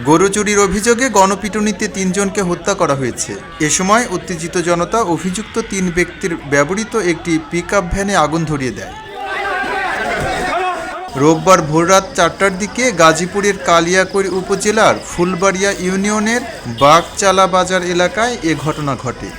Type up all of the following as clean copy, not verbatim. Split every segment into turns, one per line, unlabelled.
গরু চুরির অভিযোগে গণপিটুনিতে ৩ জনকে হত্যা করা হয়েছে। এ সময় উত্তেজিত জনতা অভিযুক্ত ৩ ব্যক্তির ব্যবহৃত একটি পিকআপ ভ্যানে আগুন ধরিয়ে দেয়। রোববার ভোররাত ৪টার দিকে গাজীপুরের কালিয়াকৈর উপজেলার ফুলবাড়িয়া ইউনিয়নের বাগচালা বাজার এলাকায় এ ঘটনা ঘটে।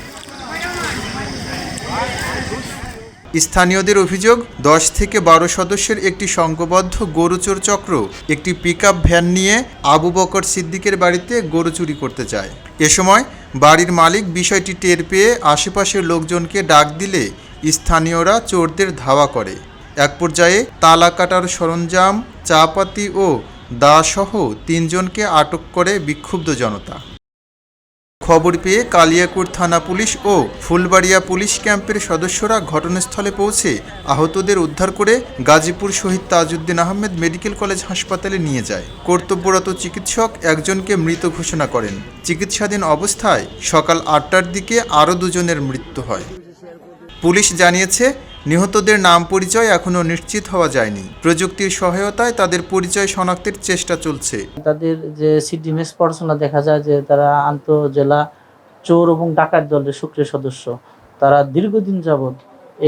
স্থানীয়দের অভিযোগ, ১০ থেকে ১২ সদস্যের একটি সংঘবদ্ধ গরুচোর চক্র একটি পিকআপ ভ্যান নিয়ে আবু বকর সিদ্দিকের বাড়িতে গরু চুরি করতে যায়। এ সময় বাড়ির মালিক বিষয়টি টের পেয়ে আশেপাশের লোকজনকে ডাক দিলে স্থানীয়রা চোরদের ধাওয়া করে। এক পর্যায়ে তালা কাটার সরঞ্জাম, চাপাতি ও দাসহ ৩ জনকে আটক করে বিক্ষুব্ধ জনতা। খবর পেয়ে কালিয়াকৈর থানা পুলিশ ও ফুলবাড়িয়া পুলিশ ক্যাম্পের সদস্যরা ঘটনাস্থলে পৌঁছে আহতদের উদ্ধার করে গাজীপুর শহীদ তাজউদ্দিন আহমেদ মেডিকেল কলেজ হাসপাতালে নিয়ে যায়। কর্তব্যরত চিকিৎসক একজনকে মৃত ঘোষণা করেন। চিকিৎসাধীন অবস্থায় সকাল ৮টার দিকে আরও ২ জনের মৃত্যু হয়। পুলিশ জানিয়েছে, নিহতদের নাম পরিচয় এখনও নিশ্চিত হওয়া যায়নি। প্রযুক্তির সহায়তায় তাদের পরিচয় শনাক্তের চেষ্টা চলছে।
তাদের যে সিডিএমএস পড়াশোনা দেখা যায় যে তারা আন্তঃজেলা চোর এবং ডাকাত দলের সক্রিয় সদস্য। তারা দীর্ঘদিন যাবৎ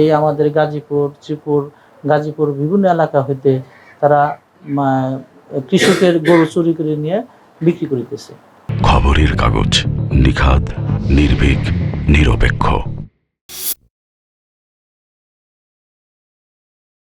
এই আমাদের গাজীপুর, শ্রীপুর, গাজীপুর বিভিন্ন এলাকা হইতে তারা কৃষকের গরু চুরি করে নিয়ে বিক্রি করিতেছে।
খবরের কাগজ, নিখাদ, নির্ভীক, নিরপেক্ষ।